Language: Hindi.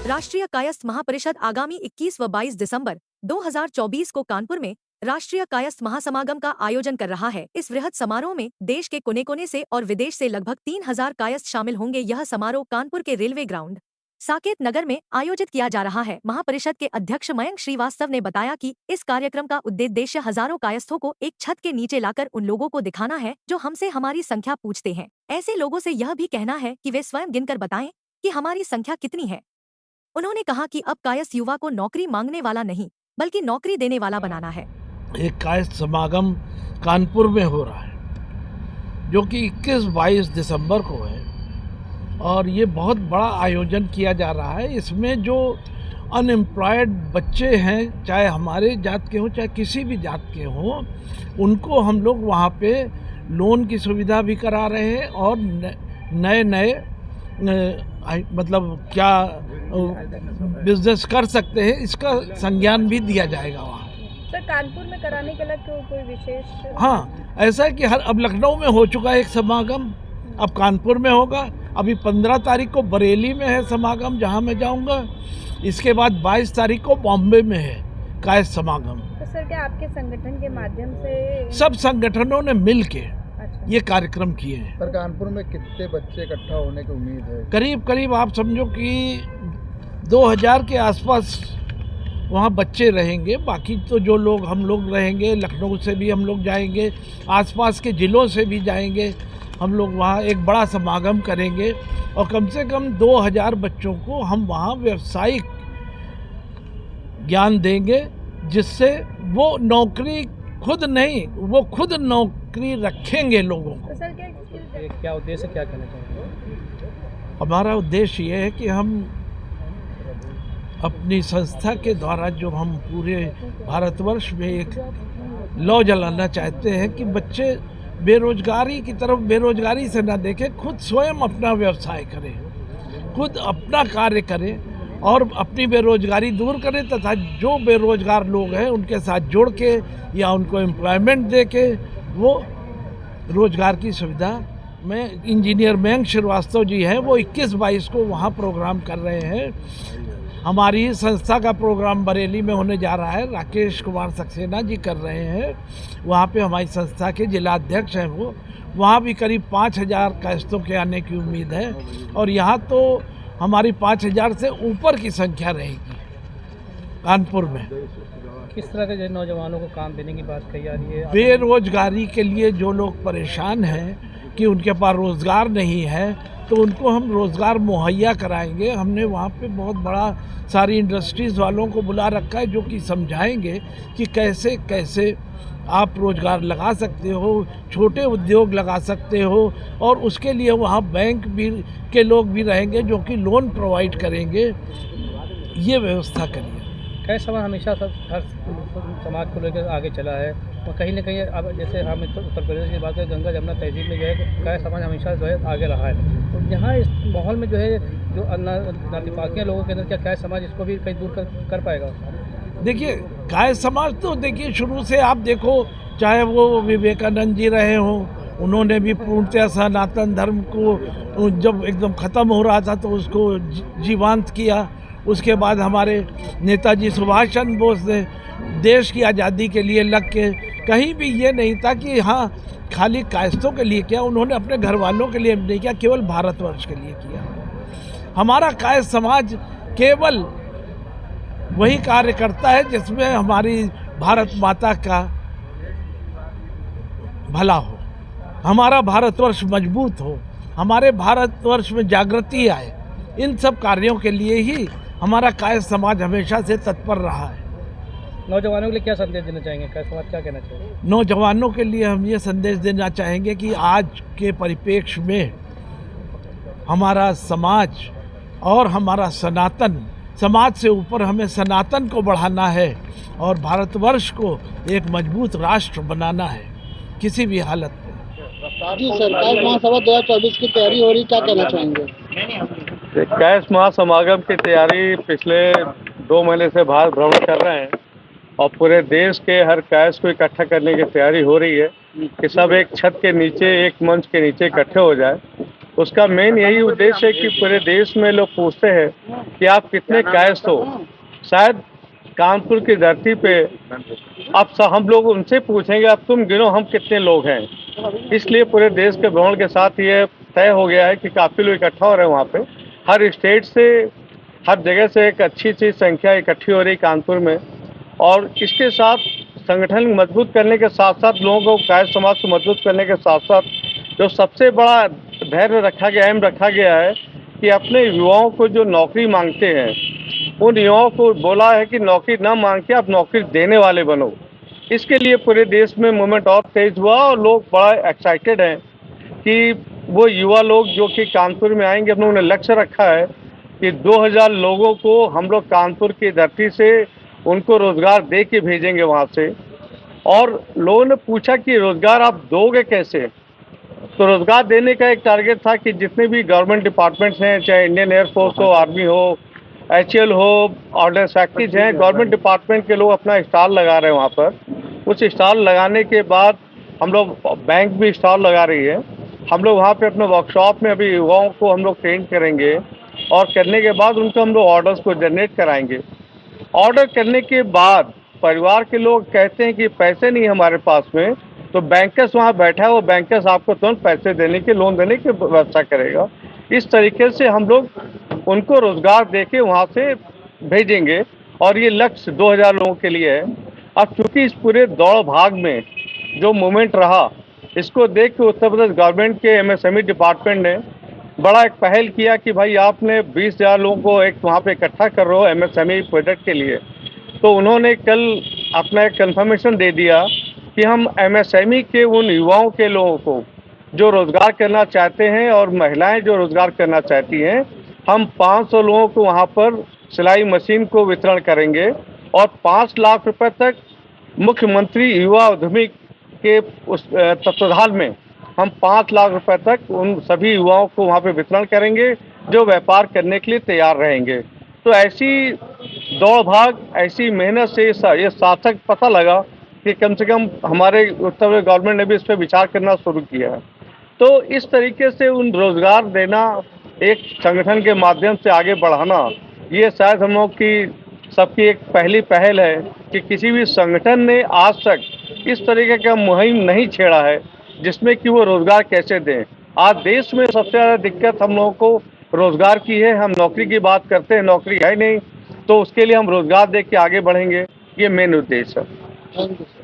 राष्ट्रीय कायस्थ महापरिषद आगामी 21 व 22 दिसंबर 2024 को कानपुर में राष्ट्रीय कायस्थ महासमागम का आयोजन कर रहा है। इस वृहद समारोह में देश के कोने कोने से और विदेश से लगभग 3000 कायस्थ शामिल होंगे। यह समारोह कानपुर के रेलवे ग्राउंड साकेत नगर में आयोजित किया जा रहा है। महापरिषद के अध्यक्ष मयंक श्रीवास्तव ने बताया कि इस कार्यक्रम का उद्देश्य हजारों कायस्थों को एक छत के नीचे लाकर उन लोगों को दिखाना है जो हमसे हमारी संख्या पूछते हैं। ऐसे लोगों से यह भी कहना है कि वे स्वयं गिनकर बताएं कि हमारी संख्या कितनी है। उन्होंने कहा कि अब कायस्थ युवा को नौकरी मांगने वाला नहीं बल्कि नौकरी देने वाला बनाना है। एक कायस्थ समागम कानपुर में हो रहा है जो कि 21-22 दिसंबर को है और ये बहुत बड़ा आयोजन किया जा रहा है। इसमें जो अनएम्प्लॉयड बच्चे हैं, चाहे हमारे जात के हों चाहे किसी भी जात के हों, उनको हम लोग वहाँ पे लोन की सुविधा भी करा रहे हैं और नए नए मतलब क्या बिजनेस कर सकते हैं इसका संज्ञान भी दिया जाएगा वहाँ। सर, कानपुर में कराने के लिए कोई विशेष? हाँ, ऐसा है कि अब लखनऊ में हो चुका है एक समागम, अब कानपुर में होगा। अभी 15 तारीख को बरेली में है समागम जहाँ मैं जाऊँगा। इसके बाद 22 तारीख को बॉम्बे में है कायस्थ समागम। तो सर, क्या आपके संगठन के माध्यम से सब संगठनों ने मिल के ये कार्यक्रम किए हैं। सर, कानपुर में कितने बच्चे इकट्ठा होने की उम्मीद है? करीब आप समझो कि 2000 के आसपास वहाँ बच्चे रहेंगे। बाकी तो जो लोग हम लोग रहेंगे, लखनऊ से भी हम लोग जाएंगे, आसपास के ज़िलों से भी जाएंगे। हम लोग वहाँ एक बड़ा समागम करेंगे और कम से कम 2000 बच्चों को हम वहाँ व्यावसायिक ज्ञान देंगे, जिससे वो नौकरी खुद नहीं, वो खुद नौकरी रखेंगे लोगों को। तो सर, क्या उद्देश्य, क्या कहना चाहेंगे? हमारा उद्देश्य ये है कि हम अपनी संस्था के द्वारा जो हम पूरे भारतवर्ष में एक लौ जलाना चाहते हैं कि बच्चे बेरोजगारी की तरफ बेरोजगारी से ना देखें, खुद स्वयं अपना व्यवसाय करें, खुद अपना कार्य करें और अपनी बेरोजगारी दूर करें तथा जो बेरोजगार लोग हैं उनके साथ जोड़ के या उनको एम्प्लॉयमेंट दे के वो रोजगार की सुविधा में। इंजीनियर मयंक श्रीवास्तव जी हैं, वो 21-22 को वहाँ प्रोग्राम कर रहे हैं। हमारी संस्था का प्रोग्राम बरेली में होने जा रहा है, राकेश कुमार सक्सेना जी कर रहे हैं। वहाँ पे हमारी संस्था के जिला अध्यक्ष हैं वो, वहाँ भी करीब 5000 कायस्थों के आने की उम्मीद है और यहाँ तो हमारी 5000 से ऊपर की संख्या रहेगी कानपुर में। किस तरह के नौजवानों को काम देने की बात कही जा रही है? बेरोजगारी के लिए जो लोग परेशान हैं कि उनके पास रोज़गार नहीं है, तो उनको हम रोज़गार मुहैया कराएंगे। हमने वहाँ पे बहुत बड़ा सारी इंडस्ट्रीज़ वालों को बुला रखा है जो कि समझाएंगे कि कैसे कैसे आप रोज़गार लगा सकते हो, छोटे उद्योग लगा सकते हो और उसके लिए वहाँ बैंक भी के लोग भी रहेंगे जो कि लोन प्रोवाइड करेंगे। ये व्यवस्था करिए। कायस्थ समाज हमेशा हर समाज को लेकर आगे चला है और कहीं ना कहीं अब जैसे हम उत्तर प्रदेश की बात करें, गंगा जमुना तहजीब में जो है कायस्थ समाज हमेशा जो है आगे रहा है। तो यहाँ इस माहौल में जो है जो नातिपाकियाँ लोगों के अंदर, क्या कायस्थ समाज इसको भी कहीं दूर कर पाएगा? देखिए, कायस्थ समाज तो देखिए शुरू से आप देखो, चाहे वो विवेकानंद जी रहे हों, उन्होंने भी पूर्णतः सनातन धर्म को जब एकदम ख़त्म हो रहा था तो उसको जीवांत किया। उसके बाद हमारे नेताजी सुभाष चंद्र बोस ने देश की आज़ादी के लिए लग के, कहीं भी ये नहीं था कि हाँ खाली कायस्थों के लिए किया, उन्होंने अपने घर वालों के लिए नहीं किया, केवल भारतवर्ष के लिए किया। हमारा कायस्थ समाज केवल वही कार्य करता है जिसमें हमारी भारत माता का भला हो, हमारा भारतवर्ष मजबूत हो, हमारे भारतवर्ष में जागृति आए। इन सब कार्यों के लिए ही हमारा कायस्थ समाज हमेशा से तत्पर रहा है। नौजवानों के लिए क्या संदेश देना चाहेंगे? कायस्थ समाज क्या कहना चाहिए? नौजवानों के लिए हम ये संदेश देना चाहेंगे कि आज के परिप्रेक्ष्य में हमारा समाज और हमारा सनातन समाज से ऊपर हमें सनातन को बढ़ाना है और भारतवर्ष को एक मजबूत राष्ट्र बनाना है किसी भी हालत में। जी सर, कायस्थ महासभा 2024 की तैयारी हो रही, क्या कहना चाहेंगे? कायस्थ महासमागम की तैयारी पिछले 2 महीने से भारत भ्रमण कर रहे हैं और पूरे देश के हर कायस्थ को इकट्ठा करने की तैयारी हो रही है कि सब एक छत के नीचे, एक मंच के नीचे इकट्ठे हो जाए उसका मेन यही उद्देश्य है कि पूरे देश में लोग पूछते हैं कि आप कितने कायस्थ हो। शायद कानपुर की धरती पे अब हम लोग उनसे पूछेंगे अब तुम गिनो हम कितने लोग हैं। इसलिए पूरे देश के भ्रमण के साथ ये तय हो गया है कि काफ़ी लोग इकट्ठा हो रहे हैं वहाँ पे। हर स्टेट से, हर जगह से एक अच्छी संख्या इकट्ठी हो रही कानपुर में। और इसके साथ संगठन मजबूत करने के साथ साथ, लोगों को कायस्थ समाज को मजबूत करने के साथ साथ, जो सबसे बड़ा धैर्य रखा गया, अहम रखा गया है कि अपने युवाओं को जो नौकरी मांगते हैं, उन युवाओं को बोला है कि नौकरी ना मांग के आप नौकरी देने वाले बनो। इसके लिए पूरे देश में मूवमेंट और तेज हुआ और लोग बड़ा एक्साइटेड हैं कि वो युवा लोग जो कि कानपुर में आएंगे। हम लोगों ने लक्ष्य रखा है कि 2000 लोगों को हम लोग कानपुर की धरती से उनको रोजगार दे के भेजेंगे वहाँ से। और लोगों ने पूछा कि रोजगार आप दोगे कैसे? तो रोजगार देने का एक टारगेट था कि जितने भी गवर्नमेंट डिपार्टमेंट्स हैं, चाहे इंडियन एयरफोर्स हो, आर्मी हो, HAL हो, ऑर्डिनेंस फैक्ट्रीज हैं, गवर्नमेंट डिपार्टमेंट के लोग अपना स्टॉल लगा रहे हैं वहाँ पर। उस स्टॉल लगाने के बाद हम लोग, बैंक भी स्टॉल लगा रही है, हम लोग वहाँ पे अपने वर्कशॉप में अभी युवाओं को हम लोग ट्रेन करेंगे और करने के बाद उनको हम लोग ऑर्डर्स को जनरेट कराएंगे। ऑर्डर करने के बाद परिवार के लोग कहते हैं कि पैसे नहीं हमारे पास में, तो बैंकर्स वहाँ बैठा है, वो बैंकर्स आपको तुरंत पैसे देने के, लोन देने की व्यवस्था करेगा। इस तरीके से हम लोग उनको रोजगार देके वहाँ से भेजेंगे और ये लक्ष्य 2000 लोगों के लिए है। अब चूंकि इस पूरे दौड़ भाग में जो मूवमेंट रहा, इसको देख के उत्तर प्रदेश गवर्नमेंट के MSME डिपार्टमेंट ने बड़ा एक पहल किया कि भाई आपने 20,000 लोगों को एक वहाँ पे इकट्ठा कर रहे हो MSME प्रोजेक्ट के लिए। तो उन्होंने कल अपना एक कन्फर्मेशन दे दिया कि हम MSME के उन युवाओं के लोगों को जो रोज़गार करना चाहते हैं और महिलाएं जो रोज़गार करना चाहती हैं, हम 500 लोगों को वहाँ पर सिलाई मशीन को वितरण करेंगे और 5 लाख रुपए तक मुख्यमंत्री युवा उद्यमी के उस तत्वाधान में हम 5 लाख रुपए तक उन सभी युवाओं को वहाँ पे वितरण करेंगे जो व्यापार करने के लिए तैयार रहेंगे। तो ऐसी दौड़ भाग, ऐसी मेहनत से ये सार्थक पता लगा कि कम से कम हमारे उत्तर प्रदेश गवर्नमेंट ने भी इस पर विचार करना शुरू किया है। तो इस तरीके से उन रोजगार देना, एक संगठन के माध्यम से आगे बढ़ाना, ये शायद हम लोग की सबकी एक पहली पहल है कि किसी भी संगठन ने आज तक इस तरीके का मुहिम नहीं छेड़ा है जिसमें कि वो रोजगार कैसे दें। आज देश में सबसे ज़्यादा दिक्कत हम लोगों को रोजगार की है। हम नौकरी की बात करते हैं, नौकरी है नहीं, तो उसके लिए हम रोजगार दे के आगे बढ़ेंगे, ये मेन उद्देश्य है। Thank you.